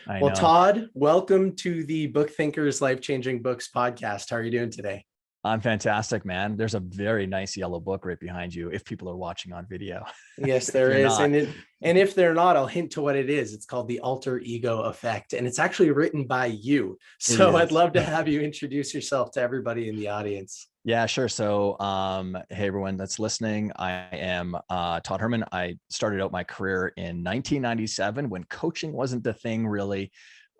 I Well, know. Todd, welcome to the Book Thinkers Life-Changing Books podcast. How are you doing today? I'm fantastic, man. There's a very nice yellow book right behind you if people are watching on video. Yes, If there you're is. not, And if they're not, I'll hint to what it is. It's called The Alter Ego Effect, and it's actually written by you. it So I'd is. love to have you introduce yourself to everybody in the audience. Yeah, sure. So, hey, everyone that's listening. I am Todd Herman. I started out my career in 1997 when coaching wasn't the thing really,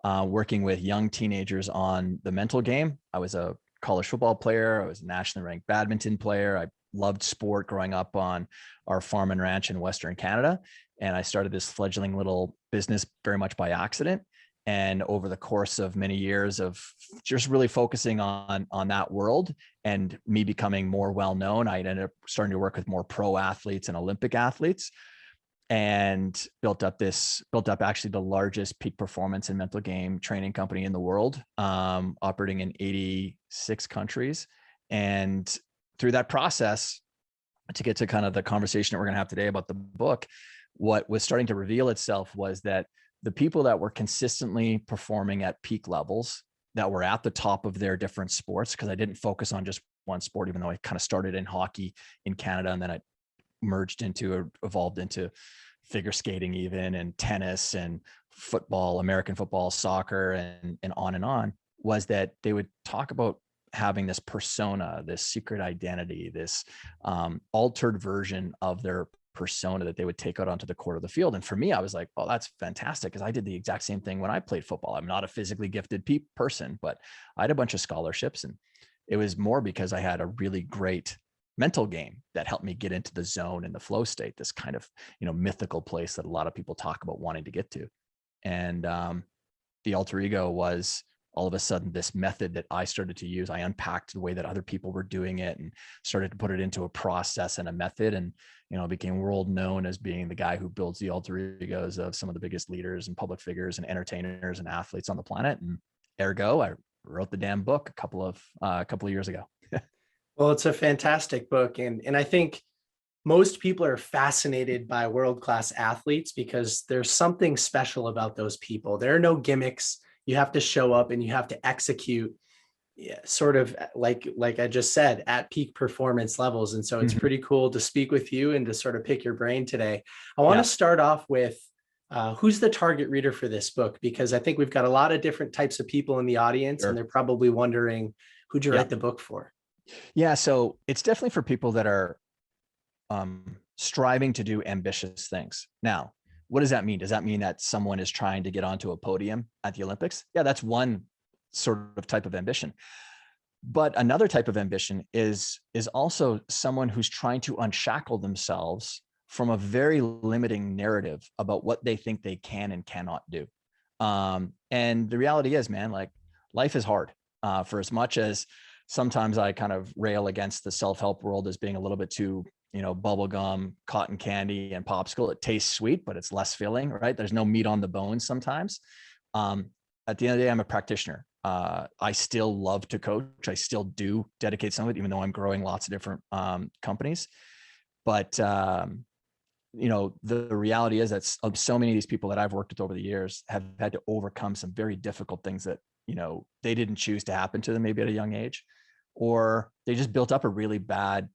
working with young teenagers on the mental game. I was a college football player. I was a nationally ranked badminton player. I loved sport growing up on our farm and ranch in Western Canada. And I started this fledgling little business very much by accident. And over the course of many years of just really focusing on that world and me becoming more well-known, I ended up starting to work with more pro athletes and Olympic athletes, and built up actually the largest peak performance and mental game training company in the world, operating in 86 countries. And through that process, to get to kind of the conversation that we're going to have today about the book, what was starting to reveal itself was that the people that were consistently performing at peak levels, that were at the top of their different sports, because I didn't focus on just one sport, even though I kind of started in hockey in Canada, and then I evolved into figure skating even, and tennis and football, American football, soccer, and on, was that they would talk about having this persona, this secret identity, this altered version of their persona that they would take out onto the court of the field. And for me, I was like, well, that's fantastic, because I did the exact same thing when I played football. I'm not a physically gifted person, but I had a bunch of scholarships, and it was more because I had a really great mental game that helped me get into the zone and the flow state, this kind of, mythical place that a lot of people talk about wanting to get to. And the alter ego was all of a sudden this method that I started to use. I unpacked the way that other people were doing it and started to put it into a process and a method, and became world known as being the guy who builds the alter egos of some of the biggest leaders and public figures and entertainers and athletes on the planet. And ergo, I wrote the damn book a couple of years ago. Well, it's a fantastic book. And I think most people are fascinated by world-class athletes because there's something special about those people. There are no gimmicks. You have to show up and you have to execute, yeah, sort of like I just said, at peak performance levels. And so it's Mhm. pretty cool to speak with you and to sort of pick your brain today. I want Yeah, to start off with who's the target reader for this book? Because I think we've got a lot of different types of people in the audience, and sure. they're probably wondering, who'd you Yeah. write the book for? Yeah. So it's definitely for people that are striving to do ambitious things. Now, what does that mean? Does that mean that someone is trying to get onto a podium at the Olympics? Yeah, that's one sort of type of ambition. But another type of ambition is also someone who's trying to unshackle themselves from a very limiting narrative about what they think they can and cannot do. And the reality is, man, like, life is hard. For as much as sometimes I kind of rail against the self-help world as being a little bit too, bubblegum, cotton candy, and popsicle. It tastes sweet, but it's less filling, right? There's no meat on the bones sometimes. At the end of the day, I'm a practitioner. I still love to coach. I still do dedicate some of it, even though I'm growing lots of different companies. But the reality is that so many of these people that I've worked with over the years have had to overcome some very difficult things that they didn't choose to happen to them, maybe at a young age, or they just built up a really bad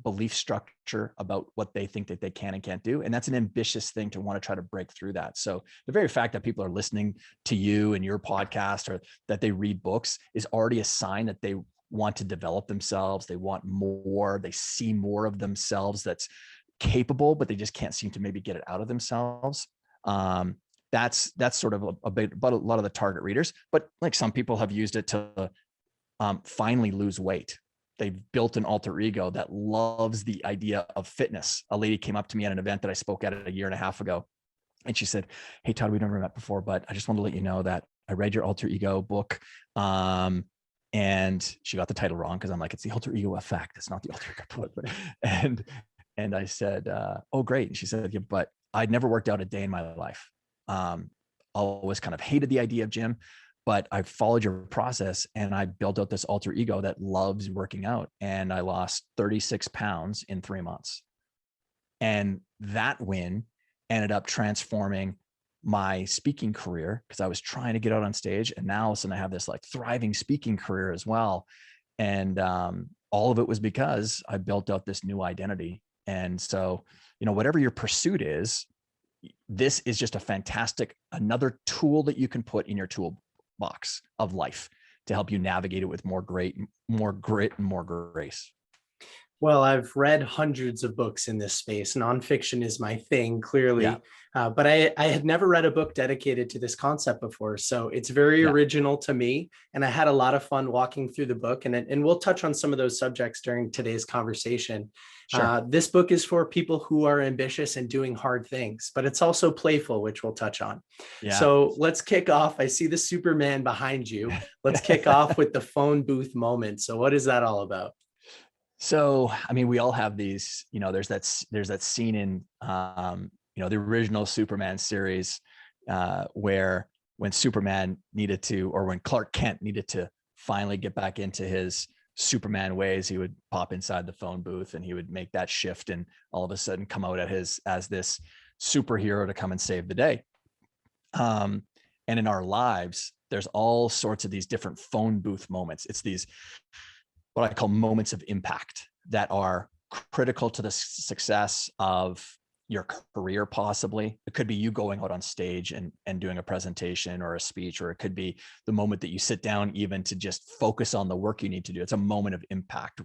belief structure about what they think that they can and can't do. And that's an ambitious thing to want to try to break through that. So the very fact that people are listening to you and your podcast, or that they read books, is already a sign that they want to develop themselves. They want more, they see more of themselves that's capable, but they just can't seem to maybe get it out of themselves. That's sort of a bit about a lot of the target readers. But like, some people have used it to finally lose weight. They've built an alter ego that loves the idea of fitness. A lady came up to me at an event that I spoke at a year and a half ago, and she said, "Hey, Todd, we've never met before, but I just want to let you know that I read your alter ego book." And she got the title wrong, because I'm like, it's the alter ego effect. It's not the alter ego book. And I said, "Oh, great." And she said, "Yeah, but I'd never worked out a day in my life. Always kind of hated the idea of gym, but I followed your process and I built out this alter ego that loves working out. And I lost 36 pounds in 3 months. And that win ended up transforming my speaking career because I was trying to get out on stage, and now all of a sudden I have this like thriving speaking career as well. And all of it was because I built out this new identity. And so, whatever your pursuit is, this is just a fantastic, another tool that you can put in your toolbox of life to help you navigate it with more grit, and more grace. Well, I've read hundreds of books in this space. Nonfiction is my thing, Yeah. clearly. But I had never read a book dedicated to this concept before. So it's very Yeah. original to me. And I had a lot of fun walking through the book. And we'll touch on some of those subjects during today's conversation. Sure. This book is for people who are ambitious and doing hard things, but it's also playful, which we'll touch on. Yeah. So let's kick off. I see the Superman behind you. Let's kick off with the phone booth moment. So what is that all about? So, I mean, we all have these, there's that scene in, the original Superman series, where when Superman needed to, or when Clark Kent needed to finally get back into his Superman ways, he would pop inside the phone booth and he would make that shift and all of a sudden come out as this superhero to come and save the day. And in our lives, there's all sorts of these different phone booth moments. It's these what I call moments of impact that are critical to the success of your career. Possibly it could be you going out on stage and doing a presentation or a speech, or it could be the moment that you sit down even to just focus on the work you need to do. It's a moment of impact.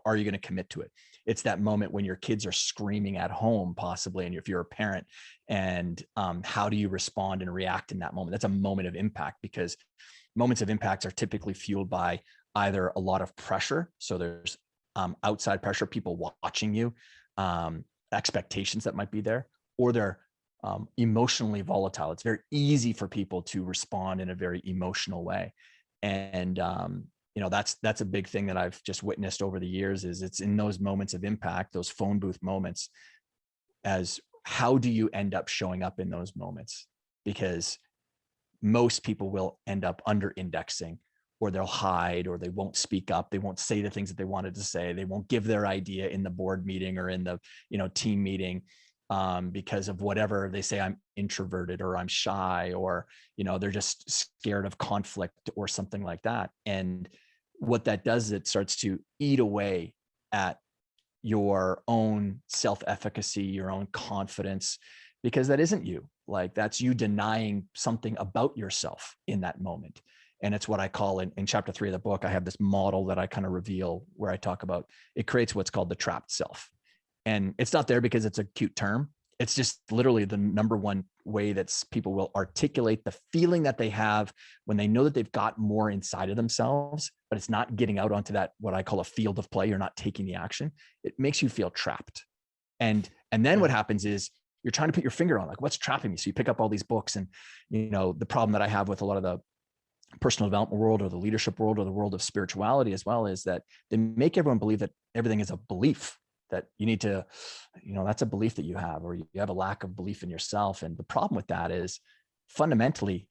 Are you going to commit to it? It's that moment when your kids are screaming at home, possibly, and if you're a parent, and how do you respond and react in that moment? That's a moment of impact, because moments of impact are typically fueled by either a lot of pressure. So there's outside pressure, people watching you, expectations that might be there, or they're emotionally volatile. It's very easy for people to respond in a very emotional way. And, that's a big thing that I've just witnessed over the years. Is it's in those moments of impact, those phone booth moments, as how do you end up showing up in those moments? Because most people will end up under indexing, or they'll hide, or they won't speak up. They won't say the things that they wanted to say. They won't give their idea in the board meeting or in the, team meeting, because of whatever they say. I'm introverted, or I'm shy, or, they're just scared of conflict or something like that. And what that does is it starts to eat away at your own self-efficacy, your own confidence, because that isn't you. Like, that's you denying something about yourself in that moment. And it's what I call in chapter 3 of the book, I have this model that I kind of reveal where I talk about, it creates what's called the trapped self. And it's not there because it's a cute term. It's just literally the number one way that people will articulate the feeling that they have when they know that they've got more inside of themselves, but it's not getting out onto that, what I call a field of play. You're not taking the action. It makes you feel trapped. And then what happens is you're trying to put your finger on, like, what's trapping me? So you pick up all these books, and, the problem that I have with a lot of the personal development world, or the leadership world, or the world of spirituality as well, is that they make everyone believe that everything is a belief, that you need to, that's a belief that you have, or you have a lack of belief in yourself. And the problem with that is, fundamentally,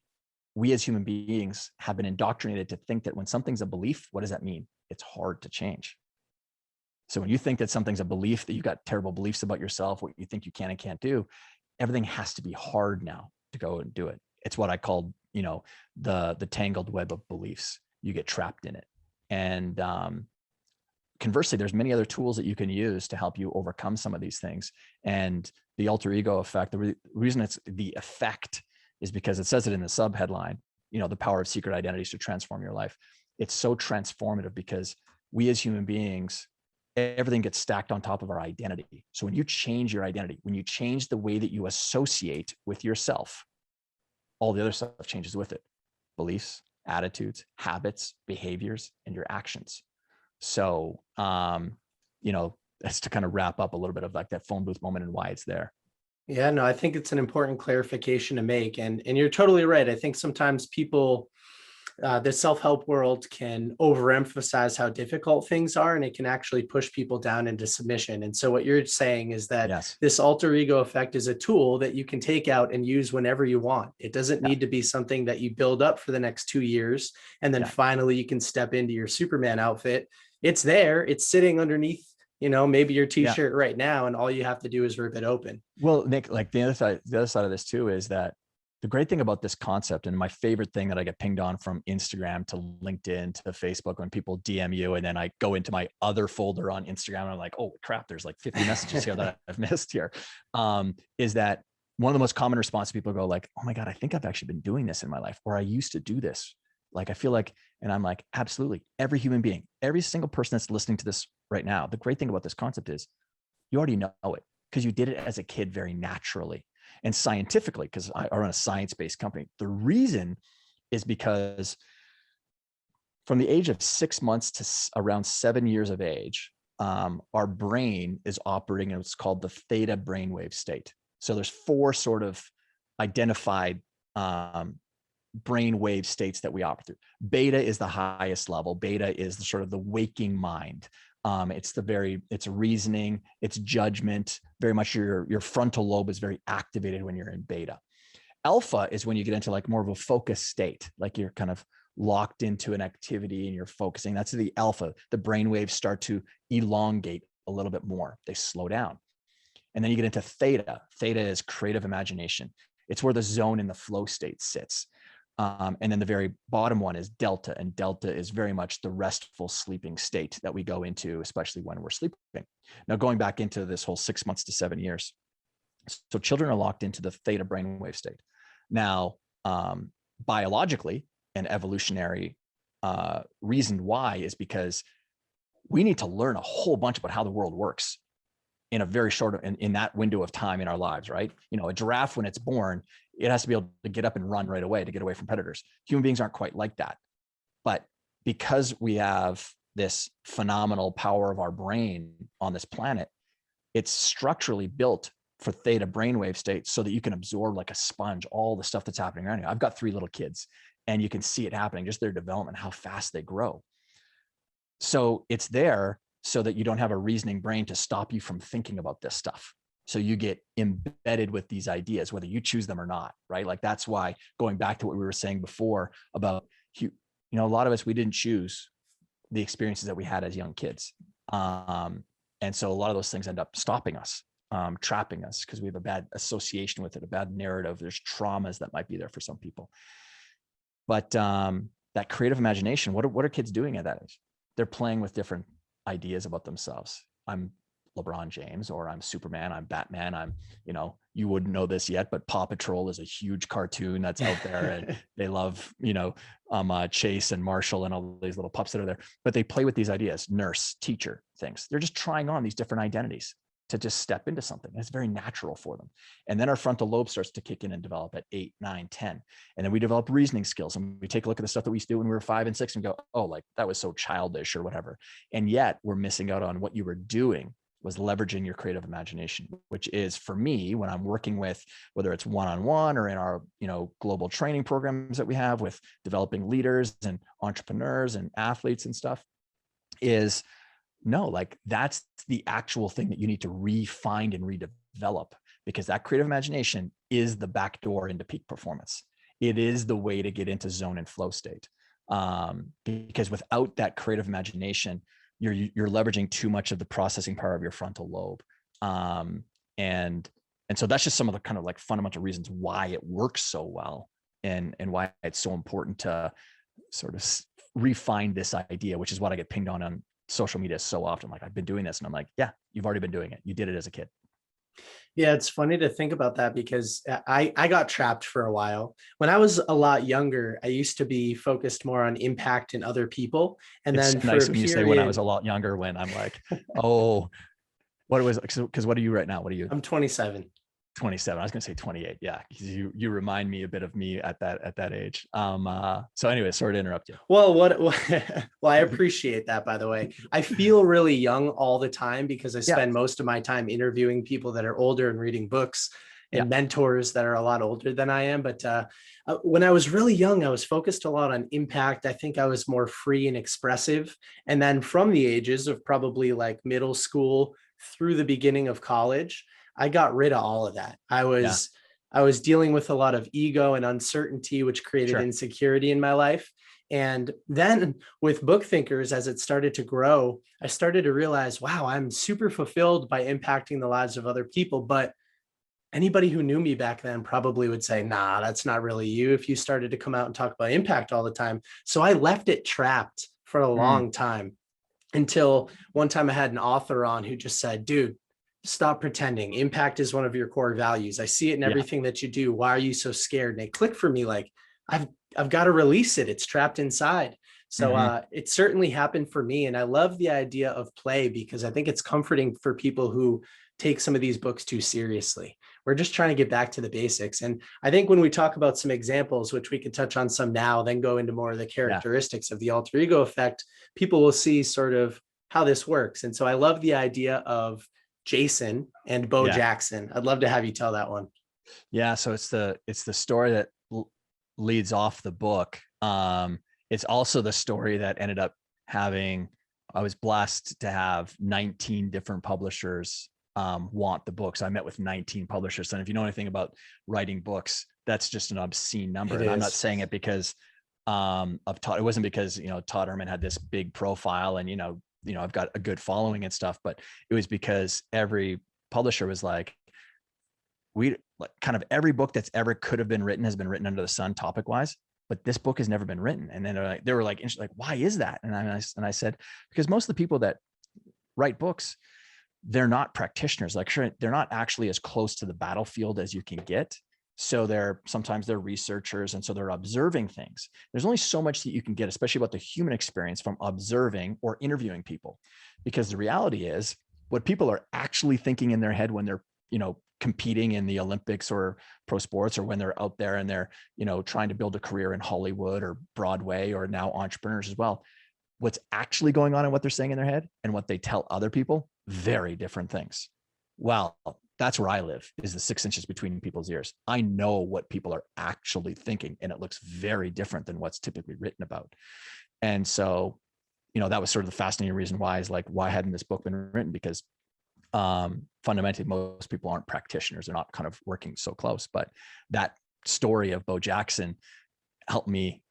we as human beings have been indoctrinated to think that when something's a belief, what does that mean? It's hard to change. So when you think that something's a belief, that you've got terrible beliefs about yourself, what you think you can and can't do, everything has to be hard now to go and do it. It's what I call, the tangled web of beliefs. You get trapped in it. And conversely, there's many other tools that you can use to help you overcome some of these things. And the alter ego effect, the reason it's the effect is because it says it in the sub headline, the power of secret identities to transform your life. It's so transformative because we as human beings, everything gets stacked on top of our identity. So when you change your identity, when you change the way that you associate with yourself, all the other stuff changes with it: beliefs, attitudes, habits, behaviors, and your actions. So, that's to kind of wrap up a little bit of like that phone booth moment and why it's there. Yeah, no, I think it's an important clarification to make. And you're totally right. I think sometimes people, the self-help world can overemphasize how difficult things are, and it can actually push people down into submission. And so what you're saying is that Yes. this alter ego effect is a tool that you can take out and use whenever you want. It doesn't need to be something that you build up for the next 2 years, and then finally you can step into your Superman outfit. It's there. It's sitting underneath, maybe your t-shirt right now, and all you have to do is rip it open. Well, Nick, like the other side of this too is that the great thing about this concept, and my favorite thing that I get pinged on from Instagram to LinkedIn to Facebook when people DM you, and then I go into my other folder on Instagram and I'm like, oh crap, there's like 50 messages here that I've missed here. Is that one of the most common responses? People go like, oh my God, I think I've actually been doing this in my life, or I used to do this. Like, I feel like, and I'm like, absolutely. Every human being, every single person that's listening to this right now, the great thing about this concept is you already know it because you did it as a kid very naturally. And scientifically, because I run a science-based company, the reason is because from the age of 6 months to around 7 years of age, our brain is operating in what's called the Theta Brainwave state. So there's 4 sort of identified brainwave states that we operate through. Beta is the highest level. Beta is the sort of the waking mind. It's reasoning, it's judgment, very much your frontal lobe is very activated when you're in beta. Alpha is when you get into like more of a focus state, like you're kind of locked into an activity and you're focusing. That's the alpha. The brain waves start to elongate a little bit more. They slow down. And then you get into theta. Theta is creative imagination. It's where the zone in the flow state sits. And then the very bottom one is delta, and delta is very much the restful sleeping state that we go into, especially when we're sleeping. Now, going back into this whole 6 months to 7 years. So children are locked into the theta brainwave state. Now, biologically and evolutionary reason why is because we need to learn a whole bunch about how the world works in a very short, in that window of time in our lives, right? You know, a giraffe, when it's born, it has to be able to get up and run right away to get away from predators. Human beings aren't quite like that. But because we have this phenomenal power of our brain on this planet, it's structurally built for theta brainwave states so that you can absorb like a sponge all the stuff that's happening around you. I've got 3 little kids and you can see it happening, just their development, how fast they grow. So it's there so that you don't have a reasoning brain to stop you from thinking about this stuff. So you get embedded with these ideas, whether you choose them or not, right? Like that's why, going back to what we were saying before about, you know, a lot of us, we didn't choose the experiences that we had as young kids. And so a lot of those things end up stopping us, trapping us, because we have a bad association with it, a bad narrative. There's traumas that might be there for some people. But that creative imagination, what are kids doing at that age? They're playing with different ideas about themselves. I'm LeBron James, or I'm Superman, I'm Batman, I'm, you know, you wouldn't know this yet, but Paw Patrol is a huge cartoon that's out there and they love, you know, Chase and Marshall and all these little pups that are there, but they play with these ideas, nurse, teacher, things. They're just trying on these different identities to just step into something. It's very natural for them. And then our frontal lobe starts to kick in and develop at 8, 9, 10. And then we develop reasoning skills, and we take a look at the stuff that we used to do when we were 5 and 6 and go, oh, like that was so childish or whatever. And yet we're missing out on what you were doing was leveraging your creative imagination, which is, for me, when I'm working with, whether it's one-on-one or in our, you know, global training programs that we have with developing leaders and entrepreneurs and athletes and stuff, is no, like that's the actual thing that you need to refine and redevelop, because that creative imagination is the back door into peak performance. It is the way to get into zone and flow state. Because without that creative imagination, you're leveraging too much of the processing power of your frontal lobe. And so that's just some of the kind of like fundamental reasons why it works so well, and why it's so important to sort of refine this idea, which is what I get pinged on social media so often. Like, I've been doing this, and I'm like, yeah, you've already been doing it. You did it as a kid. Yeah, it's funny to think about that, because I got trapped for a while. When I was a lot younger, I used to be focused more on impact in other people. And It's then so for nice a when you say when I was a lot younger, when I'm like, oh, what was, because what are you right now? What are you? I'm 27. 27. I was going to say 28. Yeah. You remind me a bit of me at that age. So anyway, sorry to interrupt you. Well, well, I appreciate that, by the way. I feel really young all the time because I spend most of my time interviewing people that are older and reading books and mentors that are a lot older than I am. But when I was really young, I was focused a lot on impact. I think I was more free and expressive. And then from the ages of probably like middle school through the beginning of college, I got rid of all of that. I was dealing with a lot of ego and uncertainty, which created insecurity in my life. And then with Book Thinkers, as it started to grow, I started to realize, wow, I'm super fulfilled by impacting the lives of other people. But anybody who knew me back then probably would say, nah, that's not really you if you started to come out and talk about impact all the time. So I left it trapped for a Mm, long time until one time I had an author on who just said, dude, stop pretending. Impact is one of your core values. I see it in yeah. everything that you do. Why are you so scared? And it clicked for me like, I've I've got to release it. It's trapped inside. So Hmm. it certainly happened for me. And I love the idea of play because I think it's comforting for people who take some of these books too seriously. We're just trying to get back to the basics. And I think when we talk about some examples, which we could touch on some now, then go into more of the Yeah. characteristics of the alter ego effect, people will see sort of how this works. And so I love the idea of Jason and Bo Yeah. Jackson. I'd love to have you tell that one. Yeah. So it's the story that leads off the book. It's also the story that ended up having, I was blessed to have 19 different publishers want the book. So I met with 19 publishers. And if you know anything about writing books, that's just an obscene number. It And I'm not is. saying it because of Todd. It wasn't because, Todd Herman had this big profile and, I've got a good following and stuff, but it was because every publisher was like, we like kind of every book that's ever could have been written has been written under the sun topic wise, but this book has never been written. And then they were like, why is that? And I said, because most of the people that write books, they're not practitioners. Like, sure, they're not actually as close to the battlefield as you can get. So sometimes they're researchers. And so they're observing things. There's only so much that you can get, especially about the human experience from observing or interviewing people. Because the reality is what people are actually thinking in their head when they're, competing in the Olympics or pro sports, or when they're out there and they're, trying to build a career in Hollywood or Broadway, or now entrepreneurs as well. What's actually going on and what they're saying in their head and what they tell other people, very different things. Well, that's where I live, is the 6 inches between people's ears. I know what people are actually thinking, and it looks very different than what's typically written about. And so, that was sort of the fascinating reason why, is like, why hadn't this book been written? Because fundamentally, most people aren't practitioners. They're not kind of working so close. But that story of Bo Jackson helped me,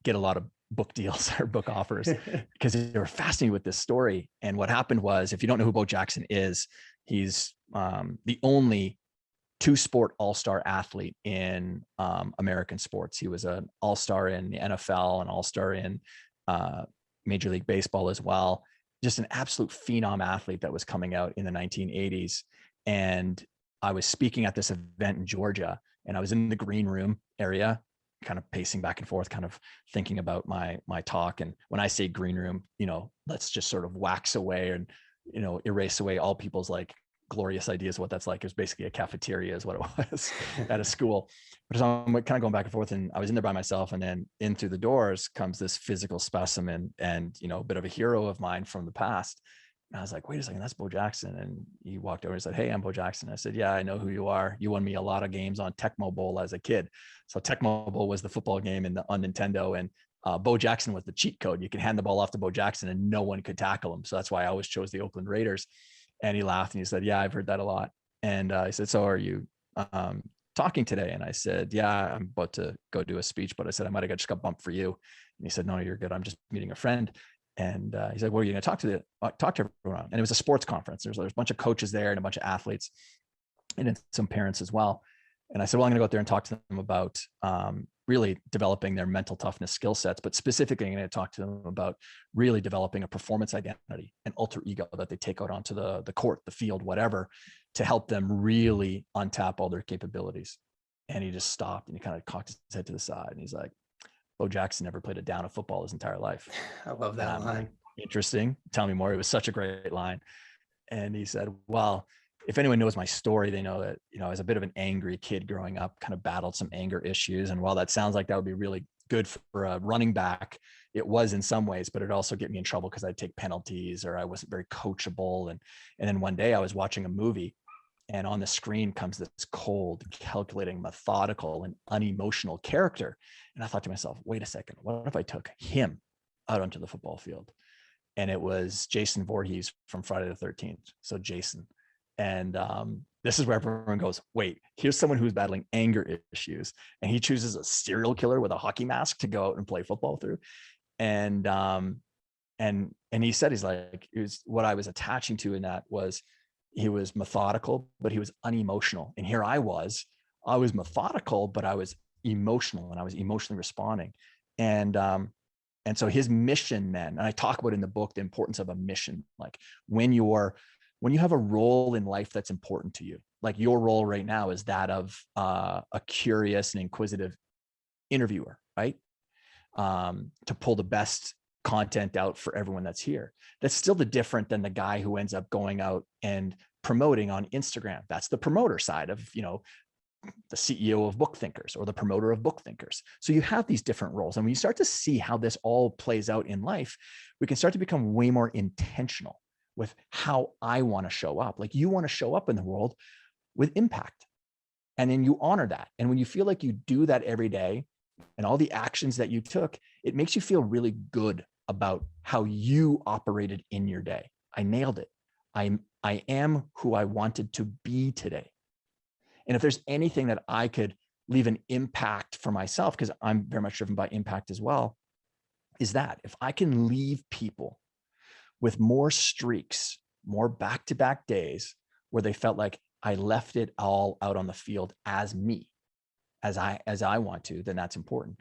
get a lot of book deals or book offers, because they were fascinated with this story. And what happened was, if you don't know who Bo Jackson is, he's the only two-sport all-star athlete in American sports. He was an all-star in the NFL, an all-star in Major League Baseball as well. Just an absolute phenom athlete that was coming out in the 1980s. And I was speaking at this event in Georgia, and I was in the green room area, kind of pacing back and forth, kind of thinking about my talk. And when I say green room, let's just sort of wax away and, erase away all people's like glorious ideas of what that's like. It was basically a cafeteria is what it was at a school. But so I'm kind of going back and forth, and I was in there by myself, and then in through the doors comes this physical specimen and, a bit of a hero of mine from the past. And I was like, wait a second, that's Bo Jackson. And he walked over and said, hey, I'm Bo Jackson. I said, yeah, I know who you are. You won me a lot of games on Tecmo Bowl as a kid. So Tecmo Bowl was the football game on Nintendo. And Bo Jackson was the cheat code. You can hand the ball off to Bo Jackson and no one could tackle him. So that's why I always chose the Oakland Raiders. And he laughed and he said, yeah, I've heard that a lot. And I said, so are you talking today? And I said, yeah, I'm about to go do a speech, but I said, I might have just got bumped for you. And he said, no, you're good. I'm just meeting a friend. And he said, well, are you going to talk to everyone? And it was a sports conference. There's a bunch of coaches there and a bunch of athletes and some parents as well. And I said, well, I'm going to go out there and talk to them about really developing their mental toughness skill sets, but specifically I'm going to talk to them about really developing a performance identity, an alter ego that they take out onto the court, the field, whatever, to help them really untap all their capabilities. And he just stopped and he kind of cocked his head to the side and he's like, Bo Jackson never played a down of football his entire life. I love And that I'm like, line. interesting. Tell me more. It was such a great line. And he said, well, if anyone knows my story, they know that, I was a bit of an angry kid growing up, kind of battled some anger issues. And while that sounds like that would be really good for a running back, it was in some ways, but it also get me in trouble because I'd take penalties or I wasn't very coachable. And then one day I was watching a movie and on the screen comes this cold, calculating, methodical, and unemotional character. And I thought to myself, wait a second, what if I took him out onto the football field? And it was Jason Voorhees from Friday the 13th. So Jason. And this is where everyone goes, wait, here's someone who's battling anger issues. And he chooses a serial killer with a hockey mask to go out and play football through. And he said, he's like, it was what I was attaching to in that was He was methodical, but he was unemotional. And here I was methodical, but I was emotional, and I was emotionally responding. And so his mission then, and I talk about in the book, the importance of a mission. Like when you have a role in life that's important to you, like your role right now is that of a curious and inquisitive interviewer, right? To pull the best content out for everyone that's here. That's still different than the guy who ends up going out and promoting on Instagram. That's the promoter side of, the CEO of Book Thinkers or the promoter of Book Thinkers. So you have these different roles. And when you start to see how this all plays out in life, we can start to become way more intentional with how I want to show up. Like you want to show up in the world with impact. And then you honor that. And when you feel like you do that every day and all the actions that you took, it makes you feel really good about how you operated in your day. I nailed it. I am who I wanted to be today. And if there's anything that I could leave an impact for myself, because I'm very much driven by impact as well, is that if I can leave people with more streaks, more back-to-back days where they felt like I left it all out on the field as me, as I want to, then that's important.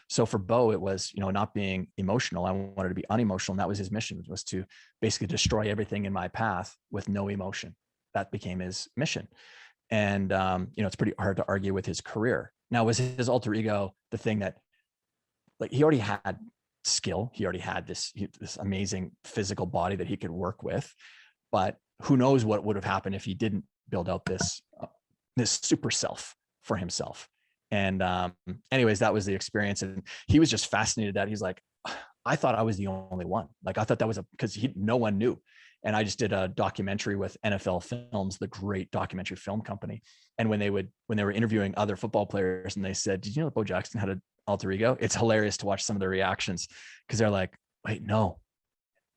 So for Bo, it was, not being emotional. I wanted to be unemotional. And that was his mission, was to basically destroy everything in my path with no emotion. That became his mission. And, it's pretty hard to argue with his career. Now, was his alter ego the thing that, like, he already had skill. He already had this amazing physical body that he could work with, but who knows what would have happened if he didn't build out this super self for himself. And anyways, that was the experience. And he was just fascinated that he's like, I thought I was the only one. Like, I thought that was because no one knew. And I just did a documentary with NFL Films, the great documentary film company. And when they were interviewing other football players and they said, did you know that Bo Jackson had an alter ego? It's hilarious to watch some of their reactions because they're like, wait, no.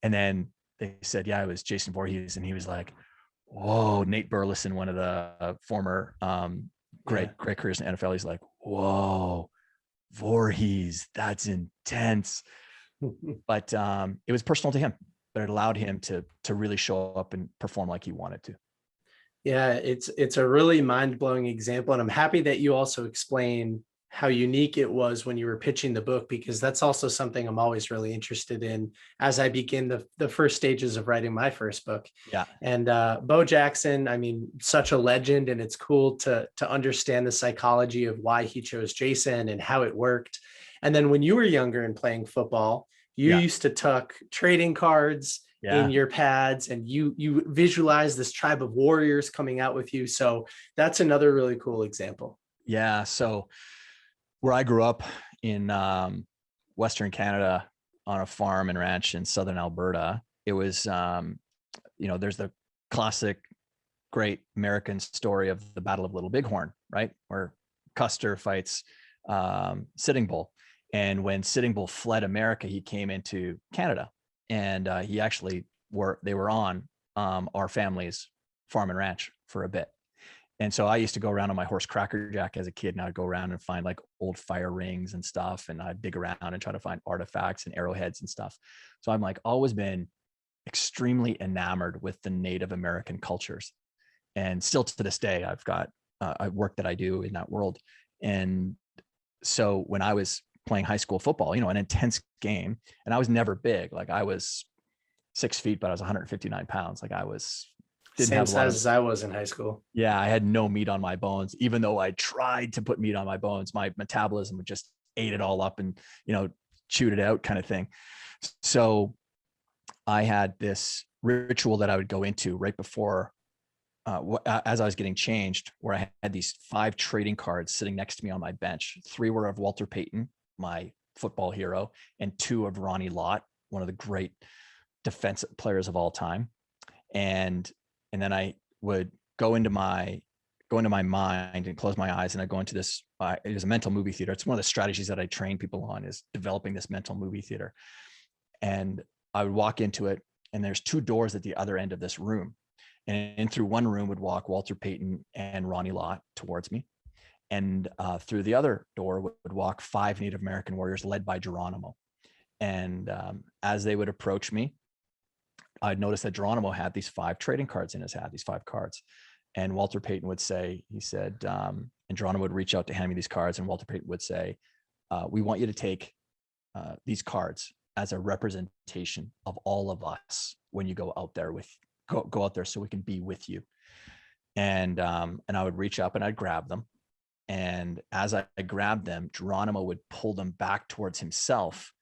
And then they said, yeah, it was Jason Voorhees. And he was like, whoa, Nate Burleson, one of the former great careers in NFL. He's like, whoa, Voorhees, that's intense. But it was personal to him, but it allowed him to really show up and perform like he wanted to. Yeah, it's a really mind-blowing example. And I'm happy that you also explain how unique it was when you were pitching the book, because that's also something I'm always really interested in as I begin the first stages of writing my first book. Yeah. And Bo Jackson, I mean, such a legend, and it's cool to understand the psychology of why he chose Jason and how it worked. And then when you were younger and playing football, you used to tuck trading cards in your pads, and you visualize this tribe of warriors coming out with you. So that's another really cool example. Yeah. So where I grew up in Western Canada on a farm and ranch in Southern Alberta, it was, there's the classic great American story of the Battle of Little Bighorn, right? Where Custer fights Sitting Bull. And when Sitting Bull fled America, he came into Canada, and he actually they were on our family's farm and ranch for a bit. And so I used to go around on my horse Cracker Jack as a kid, and I'd go around and find like old fire rings and stuff. And I'd dig around and try to find artifacts and arrowheads and stuff. So I'm like always been extremely enamored with the Native American cultures. And still to this day, I've got work that I do in that world. And so when I was playing high school football, an intense game, and I was never big. Like I was 6 feet, but I was 159 pounds. Like I was same size as I was in high school. Yeah, I had no meat on my bones. Even though I tried to put meat on my bones, my metabolism would just ate it all up and, chewed it out kind of thing. So I had this ritual that I would go into right before, as I was getting changed, where I had these 5 trading cards sitting next to me on my bench. 3 were of Walter Payton, my football hero, and 2 of Ronnie Lott, one of the great defensive players of all time. And then I would go into my mind and close my eyes, and I go into this. It was a mental movie theater. It's one of the strategies that I train people on, is developing this mental movie theater. And I would walk into it, and there's 2 doors at the other end of this room. And in through one room would walk Walter Payton and Ronnie Lott towards me. And through the other door would walk 5 Native American warriors led by Geronimo. And as they would approach me, I'd noticed that Geronimo had these 5 trading cards in his hat, these 5 cards. And Walter Payton would say, he said, and Geronimo would reach out to hand me these cards, and Walter Payton would say, we want you to take these cards as a representation of all of us when you go out there go out there so we can be with you. And I would reach up and I'd grab them. And as I grabbed them, Geronimo would pull them back towards himself.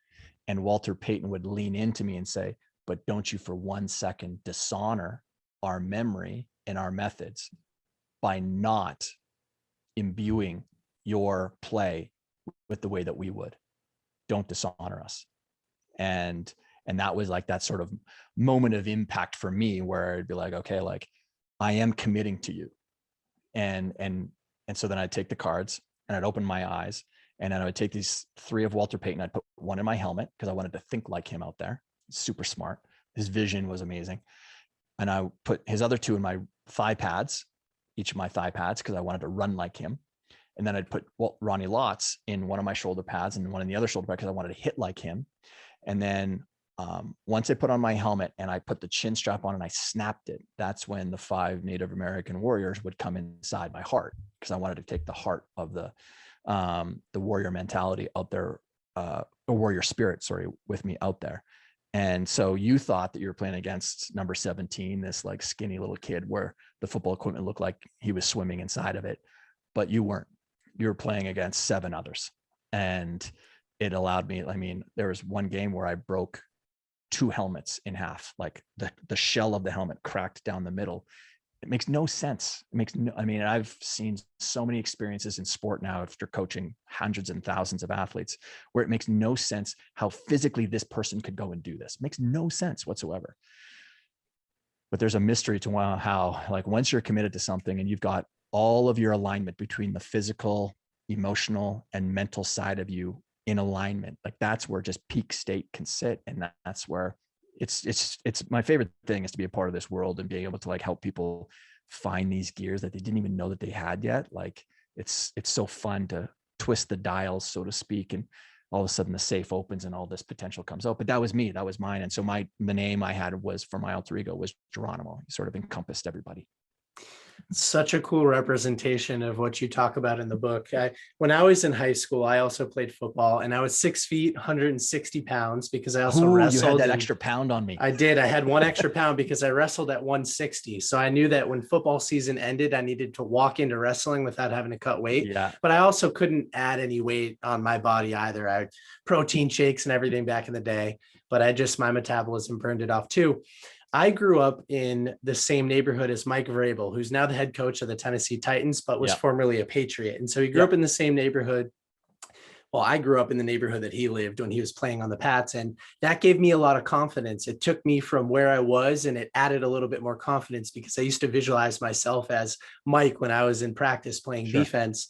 And Walter Payton would lean into me and say, but don't you for one second dishonor our memory and our methods by not imbuing your play with the way that we would. Don't dishonor us. And that was like that sort of moment of impact for me, where I'd be like, okay, like I am committing to you. And so then I'd take the cards and I'd open my eyes, and then I would take these 3 of Walter Payton. I'd put one in my helmet because I wanted to think like him out there. Super smart. His vision was amazing. And I put his other 2 in my thigh pads, each of my thigh pads, because I wanted to run like him. And then I'd put Ronnie Lott's in one of my shoulder pads and one in the other shoulder pad because I wanted to hit like him. And then once I put on my helmet and I put the chin strap on and I snapped it, that's when the 5 Native American warriors would come inside my heart, because I wanted to take the heart of the warrior mentality out there, a warrior spirit, with me out there. And so you thought that you were playing against number 17, this like skinny little kid where the football equipment looked like he was swimming inside of it, but you weren't. You were playing against 7 others. And it allowed me, I mean, there was one game where I broke 2 helmets in half, like the shell of the helmet cracked down the middle. It makes no sense. I mean, I've seen so many experiences in sport now after coaching hundreds and thousands of athletes where it makes no sense how physically this person could go and do this. It makes no sense whatsoever. But there's a mystery to how, like, once you're committed to something and you've got all of your alignment between the physical, emotional, and mental side of you in alignment, like that's where just peak state can sit. And that's where it's my favorite thing is to be a part of this world and being able to like help people find these gears that they didn't even know that they had yet. Like it's so fun to twist the dials, so to speak, and all of a sudden the safe opens and all this potential comes out. But that was me, that was mine. And so the name I had was, for my alter ego, was Geronimo. It sort of encompassed everybody. Such a cool representation of what you talk about in the book. When I was in high school, I also played football, and I was 6 feet, 160 pounds, because I also wrestled. You had that extra pound on me. I did. I had 1 extra pound because I wrestled at 160. So I knew that when football season ended, I needed to walk into wrestling without having to cut weight. Yeah. But I also couldn't add any weight on my body either. I had protein shakes and everything back in the day, but my metabolism burned it off too. I grew up in the same neighborhood as Mike Vrabel, who's now the head coach of the Tennessee Titans, but was formerly a Patriot. And so he grew up in the same neighborhood. Well, I grew up in the neighborhood that he lived when he was playing on the Pats, and that gave me a lot of confidence. It took me from where I was, and it added a little bit more confidence because I used to visualize myself as Mike when I was in practice playing defense.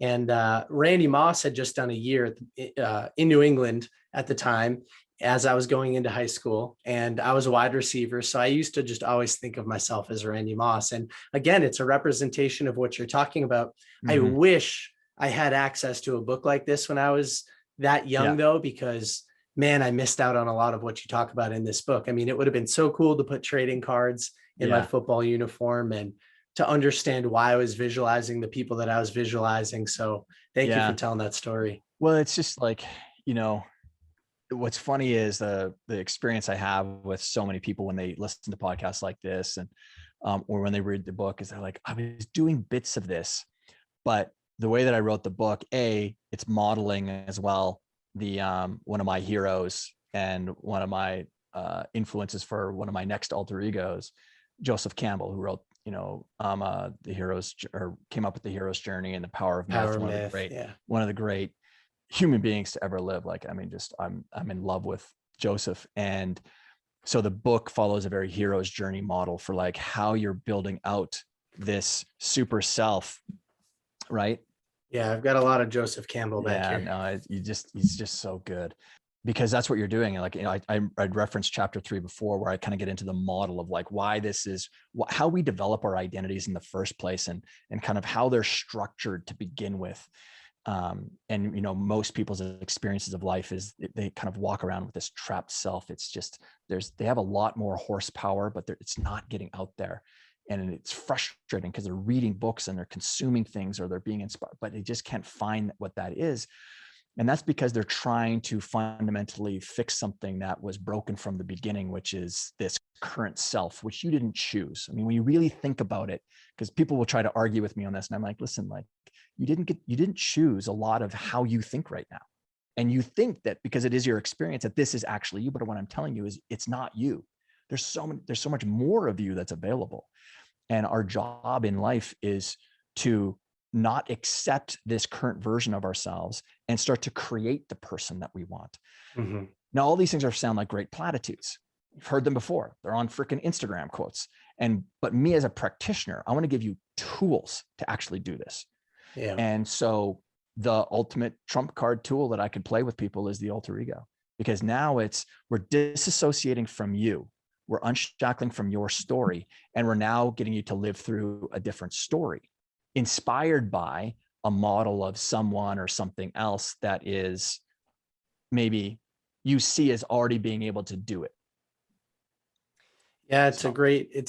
And Randy Moss had just done a year in New England at the time, as I was going into high school, and I was a wide receiver. So I used to just always think of myself as Randy Moss. And again, it's a representation of what you're talking about. Mm-hmm. I wish I had access to a book like this when I was that young though, because man, I missed out on a lot of what you talk about in this book. I mean, it would have been so cool to put trading cards in my football uniform and to understand why I was visualizing the people that I was visualizing. So thank you for telling that story. Well, it's just like, what's funny is the experience I have with so many people when they listen to podcasts like this and or when they read the book is they're like, I was doing bits of this, but the way that I wrote the book, it's modeling as well the one of my heroes and one of my influences for one of my next alter egos, Joseph Campbell, who wrote the heroes, or came up with the hero's journey and the power of myth, one of the great human beings to ever live. Like, I mean, I'm in love with Joseph. And so the book follows a very hero's journey model for like how you're building out this super self, right? Yeah, I've got a lot of Joseph Campbell back here. No, he's just so good, because that's what you're doing. Like, I'd referenced chapter 3 before, where I kind of get into the model of like why this is how we develop our identities in the first place, and kind of how they're structured to begin with. And, most people's experiences of life is they kind of walk around with this trapped self. It's just, they have a lot more horsepower, but it's not getting out there. And it's frustrating because they're reading books and they're consuming things or they're being inspired, but they just can't find what that is. And that's because they're trying to fundamentally fix something that was broken from the beginning, which is this current self, which you didn't choose. I mean, when you really think about it, because people will try to argue with me on this, and I'm like, listen, like you didn't choose a lot of how you think right now. And you think that because it is your experience that this is actually you, but what I'm telling you is it's not you. There's so much more of you that's available. And our job in life is to not accept this current version of ourselves and start to create the person that we want. Mm-hmm. Now, all these things sound like great platitudes. You've heard them before. They're on freaking Instagram quotes. But me as a practitioner, I want to give you tools to actually do this. Yeah. And so the ultimate trump card tool that I could play with people is the alter ego, because now we're disassociating from you. We're unshackling from your story, and we're now getting you to live through a different story, inspired by a model of someone or something else that is maybe you see as already being able to do it. Yeah, it's a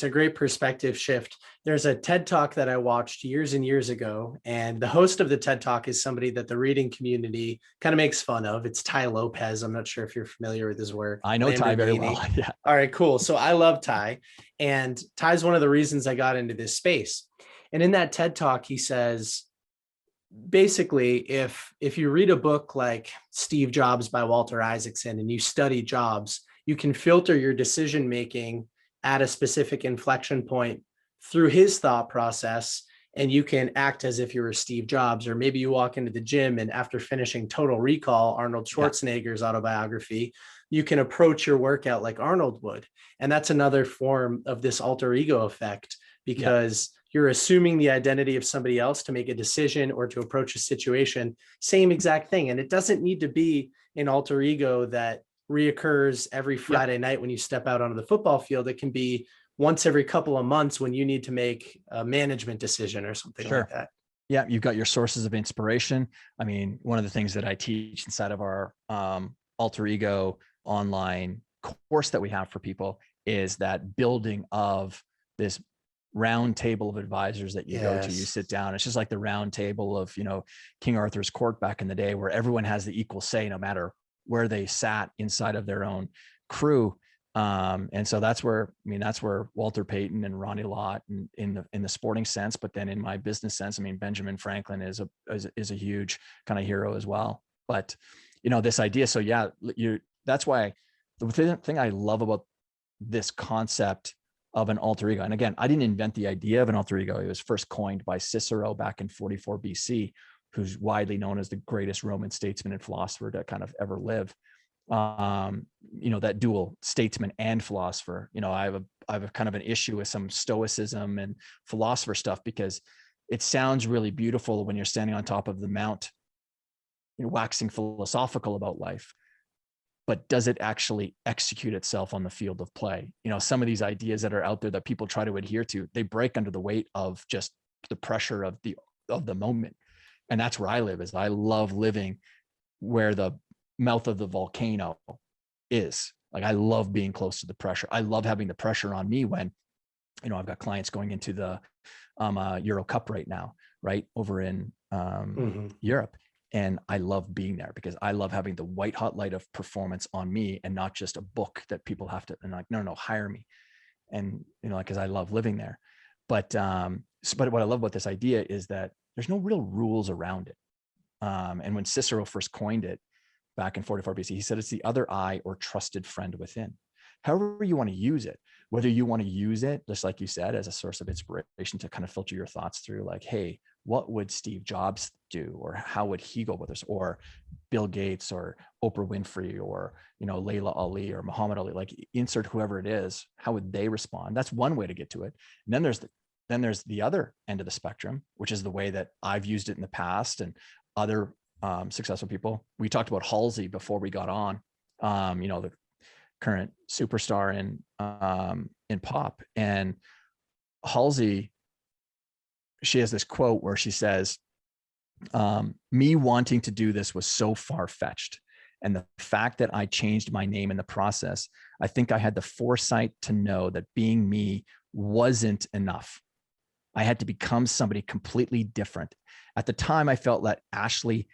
great perspective shift. There's a TED Talk that I watched years and years ago, and the host of the TED Talk is somebody that the reading community kind of makes fun of. It's Tai Lopez. I'm not sure if you're familiar with his work. I know Tai very well. Yeah. All right, cool. So I love Tai, and Tai's one of the reasons I got into this space. And in that TED Talk, he says, basically, if you read a book like Steve Jobs by Walter Isaacson and you study Jobs, you can filter your decision making at a specific inflection point through his thought process, and you can act as if you were Steve Jobs. Or maybe you walk into the gym and after finishing Total Recall, Arnold Schwarzenegger's autobiography, you can approach your workout like Arnold would. And that's another form of this alter ego effect, because you're assuming the identity of somebody else to make a decision or to approach a situation, same exact thing. And it doesn't need to be an alter ego that reoccurs every Friday night when you step out onto the football field. It can be once every couple of months when you need to make a management decision or something like that. Yeah, you've got your sources of inspiration. I mean, one of the things that I teach inside of our alter ego online course that we have for people is that building of this round table of advisors that you go to. You sit down. It's just like the round table of, King Arthur's court back in the day, where everyone has the equal say, no matter where they sat inside of their own crew. And so that's where Walter Payton and Ronnie Lott in the sporting sense, but then in my business sense, I mean, Benjamin Franklin is a huge kind of hero as well. But, this idea. So yeah, that's why the thing I love about this concept of an alter ego. And again, I didn't invent the idea of an alter ego. It was first coined by Cicero back in 44 BC, who's widely known as the greatest Roman statesman and philosopher to kind of ever live. That dual statesman and philosopher. I have a kind of an issue with some stoicism and philosopher stuff, because it sounds really beautiful when you're standing on top of the mount, waxing philosophical about life. But does it actually execute itself on the field of play? Some of these ideas that are out there that people try to adhere to, they break under the weight of just the pressure of the moment. And that's where I live. Is I love living where the mouth of the volcano is. Like, I love being close to the pressure. I love having the pressure on me when, I've got clients going into the Euro Cup right now, right over in Europe. And I love being there because I love having the white hot light of performance on me, and not just a book that people have to, and like, no, hire me. And, cause I love living there. But what I love about this idea is that there's no real rules around it. And when Cicero first coined it back in 44 BC, he said, it's the other eye or trusted friend within. However you want to use it, whether you want to use it, just like you said, as a source of inspiration to kind of filter your thoughts through, like, hey, what would Steve Jobs do? Or how would he go with this? Or Bill Gates or Oprah Winfrey or, Layla Ali or Muhammad Ali, like insert whoever it is, how would they respond? That's one way to get to it. And then there's the other end of the spectrum, which is the way that I've used it in the past and other successful people. We talked about Halsey before we got on, the current superstar in pop. And Halsey, she has this quote where she says, Me wanting to do this was so far-fetched. And the fact that I changed my name in the process, I think I had the foresight to know that being me wasn't enough. I had to become somebody completely different. At the time, I felt that Ashley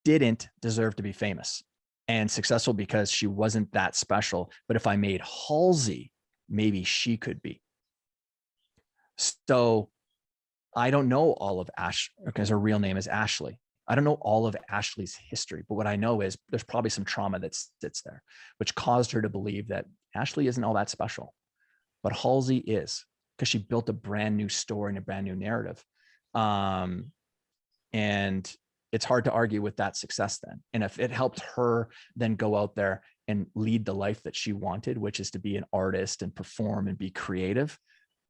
didn't deserve to be famous and successful because she wasn't that special. But if I made Halsey, maybe she could be. So I don't know all of Ash, because her real name is Ashley. I don't know all of Ashley's history, but what I know is there's probably some trauma that sits there, which caused her to believe that Ashley isn't all that special, but Halsey is, because she built a brand new story and a brand new narrative. And it's hard to argue with that success then. And if it helped her then go out there and lead the life that she wanted, which is to be an artist and perform and be creative,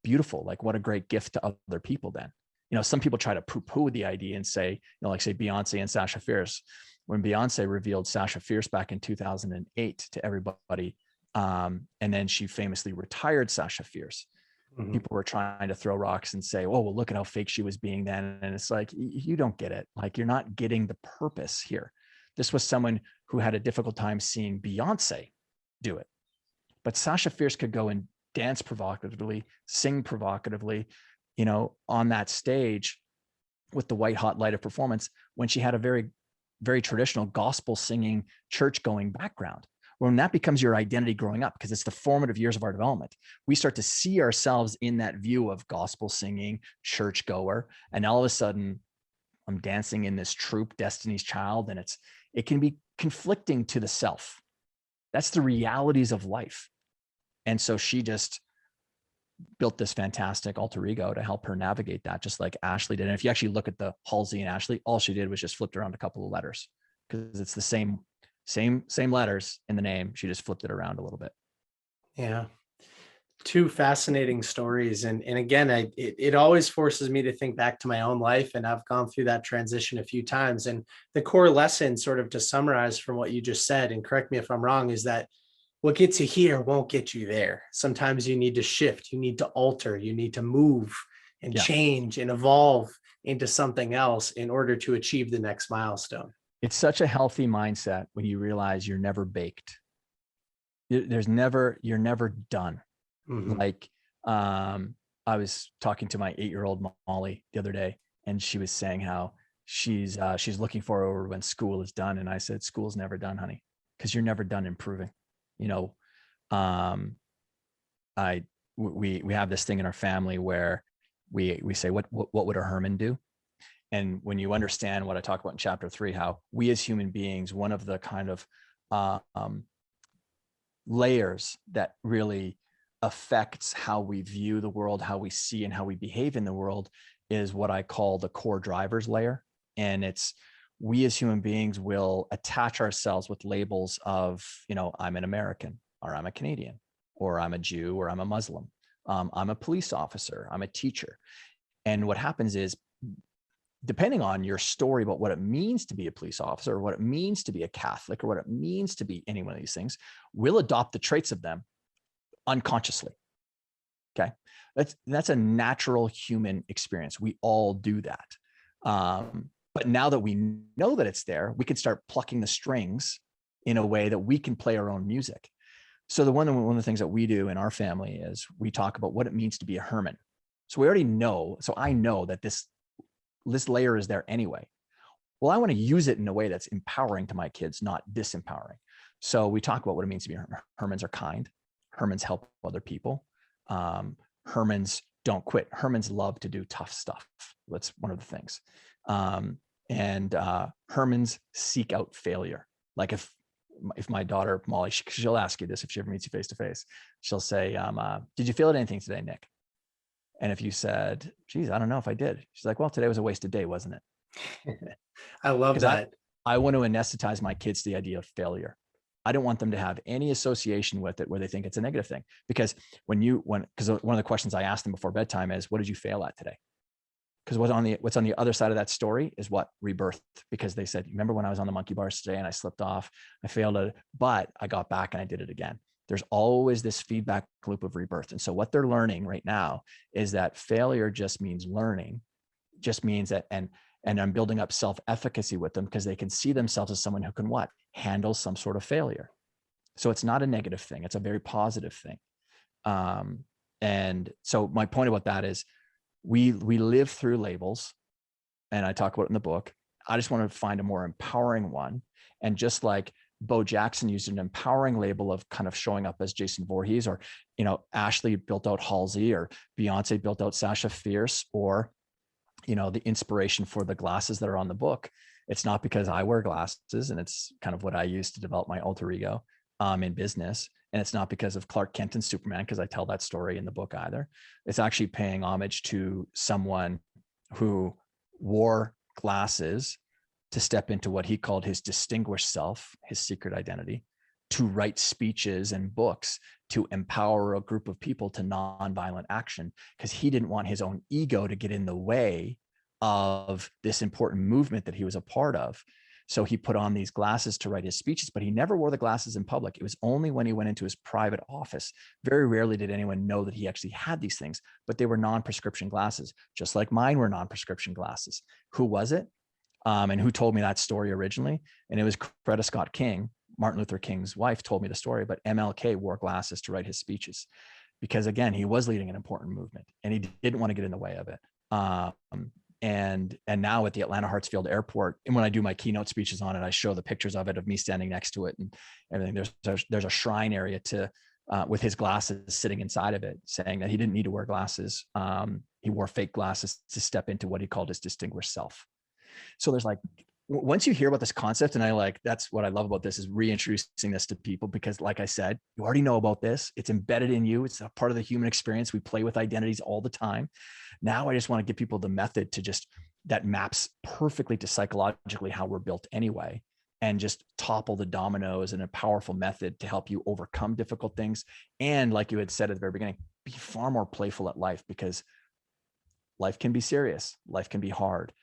beautiful. Like, what a great gift to other people then. You know, some people try to poo-poo the idea and say, you know, like say Beyonce and Sasha Fierce. When Beyonce revealed Sasha Fierce back in 2008 to everybody, and then she famously retired Sasha Fierce, people were trying to throw rocks and say, oh, well, look at how fake she was being then. And it's like, you don't get it. Like, you're not getting the purpose here. This was someone who had a difficult time seeing Beyonce do it. But Sasha Fierce could go and dance provocatively, sing provocatively, you know, on that stage with the white hot light of performance, when she had a very, very traditional gospel singing, church going background. When that becomes your identity growing up, because it's the formative years of our development, we start to see ourselves in that view of gospel singing, church goer. And all of a sudden I'm dancing in this troupe, Destiny's Child, and it can be conflicting to the self. That's the realities of life. And so she just built this fantastic alter ego to help her navigate that, just like Ashley did. And if you actually look at the Halsey and Ashley, all she did was just flipped around a couple of letters, because it's the same letters in the name. She just flipped it around a little bit. Yeah. Two fascinating stories. And again, it always forces me to think back to my own life. And I've gone through that transition a few times. And the core lesson, sort of to summarize from what you just said, and correct me if I'm wrong, is that what gets you here won't get you there. Sometimes you need to shift, you need to alter, you need to move and change and evolve into something else in order to achieve the next milestone. It's such a healthy mindset when you realize you're never baked. You're never done. Like, I was talking to my 8-year-old Molly the other day, and she was saying how she's looking forward when school is done. And I said, school's never done, honey, because you're never done improving. You know, we have this thing in our family where we say, what would a Herman do? And when you understand what I talk about in chapter 3, how we as human beings, one of the kind of layers that really affects how we view the world, how we see and how we behave in the world, is what I call the core drivers layer. And it's, we as human beings will attach ourselves with labels of, you know, I'm an American, or I'm a Canadian, or I'm a Jew, or I'm a Muslim. I'm a police officer, I'm a teacher. And what happens is, depending on your story about what it means to be a police officer, or what it means to be a Catholic, or what it means to be any one of these things, we'll adopt the traits of them unconsciously. Okay. That's a natural human experience. We all do that. But now that we know that it's there, we can start plucking the strings in a way that we can play our own music. So one of the things that we do in our family is we talk about what it means to be a Herman. So we already know. So I know that this layer is there anyway. Well, I want to use it in a way that's empowering to my kids, not disempowering. So we talk about what it means to be a Herman. Hermans are kind. Hermans help other people. Hermans don't quit. Hermans love to do tough stuff. That's one of the things. And Hermans seek out failure. Like if my daughter, Molly, she'll ask you this if she ever meets you face to face, she'll say, did you fail at anything today, Nick? And if you said, geez, I don't know if I did. She's like, well, today was a wasted day, wasn't it? I love that. I want to anesthetize my kids to the idea of failure. I don't want them to have any association with it where they think it's a negative thing. Because because one of the questions I asked them before bedtime is, what did you fail at today? Because what's on the other side of that story is what? Rebirth. Because they said, remember when I was on the monkey bars today and I slipped off, I failed it, but I got back and I did it again. There's always this feedback loop of rebirth. And so what they're learning right now is that failure just means learning, just means that, and And I'm building up self-efficacy with them because they can see themselves as someone who can what? Handle some sort of failure. So it's not a negative thing. It's a very positive thing. And so my point about that is we live through labels, and I talk about it in the book. I just want to find a more empowering one. And just like Bo Jackson used an empowering label of kind of showing up as Jason Voorhees, or, Ashley built out Halsey, or Beyonce built out Sasha Fierce, or, the inspiration for the glasses that are on the book. It's not because I wear glasses, and it's kind of what I use to develop my alter ego in business. And it's not because of Clark Kent and Superman, because I tell that story in the book either. It's actually paying homage to someone who wore glasses to step into what he called his distinguished self, his secret identity, to write speeches and books to empower a group of people to nonviolent action, because he didn't want his own ego to get in the way of this important movement that he was a part of. So he put on these glasses to write his speeches, but he never wore the glasses in public. It was only when he went into his private office. Very rarely did anyone know that he actually had these things, but they were non-prescription glasses, just like mine were non-prescription glasses. Who was it? And who told me that story originally? And it was Coretta Scott King, Martin Luther King's wife, told me the story, but MLK wore glasses to write his speeches because, again, he was leading an important movement and he didn't want to get in the way of it. And now at the Atlanta Hartsfield Airport, and when I do my keynote speeches on it, I show the pictures of it, of me standing next to it and everything. There's a shrine area to with his glasses sitting inside of it, saying that he didn't need to wear glasses. He wore fake glasses to step into what he called his distinguished self. So there's like, once you hear about this concept, and that's what I love about this, is reintroducing this to people, because like I said, you already know about this. It's embedded in you. It's a part of the human experience. We play with identities all the time. Now I just want to give people the method to that maps perfectly to psychologically how we're built anyway, and just topple the dominoes in a powerful method to help you overcome difficult things. And like you had said at the very beginning, be far more playful at life, because life can be serious. Life can be hard.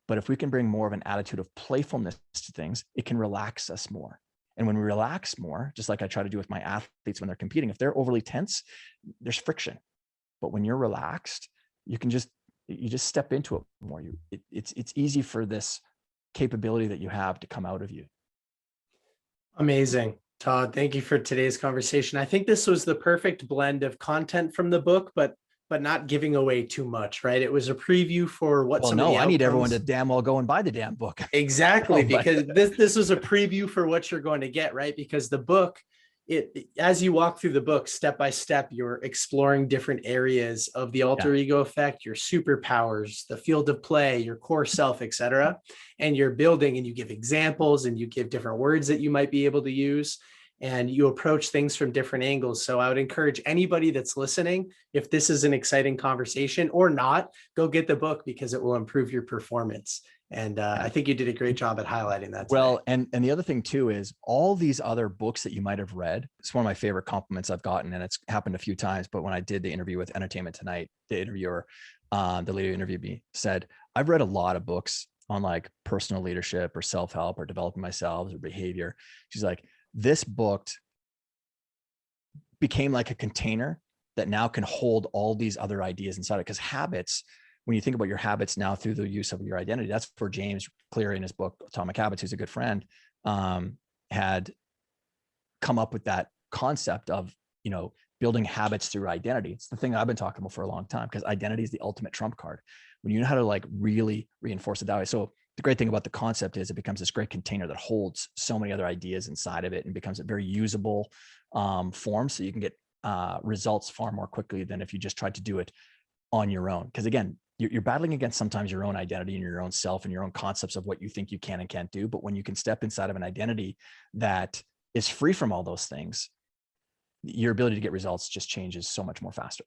But if we can bring more of an attitude of playfulness to things, it can relax us more. And when we relax more, just like I try to do with my athletes when they're competing, if they're overly tense, there's friction. But when you're relaxed, you just step into it more. It's easy for this capability that you have to come out of you. Amazing. Todd, thank you for today's conversation. I think this was the perfect blend of content from the book, but not giving away too much, right? It was a preview for what some of the outcomes. I need everyone to damn well go and buy the damn book. Exactly, because this was a preview for what you're going to get, right? Because the book, as you walk through the book, step by step, you're exploring different areas of the alter ego effect, your superpowers, the field of play, your core self, etc. And you're building, and you give examples, and you give different words that you might be able to use, and you approach things from different angles. So I would encourage anybody that's listening, if this is an exciting conversation or not, go get the book, because it will improve your performance. And I think you did a great job at highlighting that today. Well, and the other thing too is all these other books that you might have read. It's one of my favorite compliments I've gotten, and it's happened a few times. But when I did the interview with Entertainment Tonight, the interviewer, the lady who interviewed me, said, I've read a lot of books on like personal leadership or self-help or developing myself or behavior. She's like, this book became like a container that now can hold all these other ideas inside it. Because habits, when you think about your habits now through the use of your identity, that's where James Clear in his book, Atomic Habits, who's a good friend, had come up with that concept of, building habits through identity. It's the thing I've been talking about for a long time, because identity is the ultimate trump card. When you know how to like really reinforce it that way. So the great thing about the concept is it becomes this great container that holds so many other ideas inside of it, and becomes a very usable form. So you can get results far more quickly than if you just tried to do it on your own. Because again, you're battling against sometimes your own identity and your own self and your own concepts of what you think you can and can't do. But when you can step inside of an identity that is free from all those things, your ability to get results just changes so much more faster.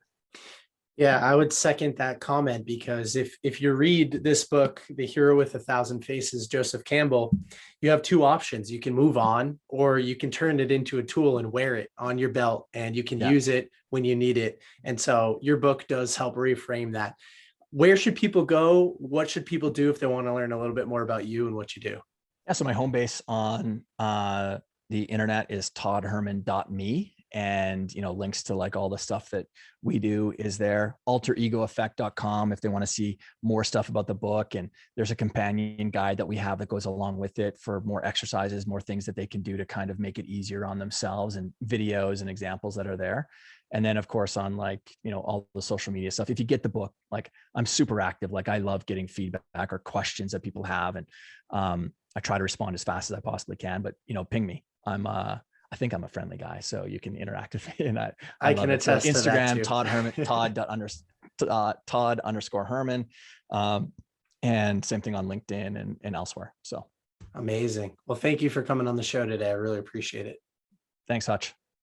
Yeah, I would second that comment, because if you read this book, The Hero with a Thousand Faces, Joseph Campbell, you have two options. You can move on, or you can turn it into a tool and wear it on your belt, and you can use it when you need it. And so your book does help reframe that. Where should people go? What should people do if they want to learn a little bit more about you and what you do? Yeah, so my home base on the internet is toddherman.me. and, you know, links to like all the stuff that we do is there. Alteregoeffect.com if they want to see more stuff about the book. And there's a companion guide that we have that goes along with it for more exercises, more things that they can do to kind of make it easier on themselves, and videos and examples that are there. And then of course on like, you know, all the social media stuff, if you get the book, like I'm super active. Like I love getting feedback or questions that people have. And I try to respond as fast as I possibly can, but, you know, ping me. I think I'm a friendly guy, so you can interact with me, and I can love it. So attest to that Instagram, too. Todd Herman, Todd_Herman. And same thing on LinkedIn and elsewhere. So amazing. Well, thank you for coming on the show today. I really appreciate it. Thanks, Hutch.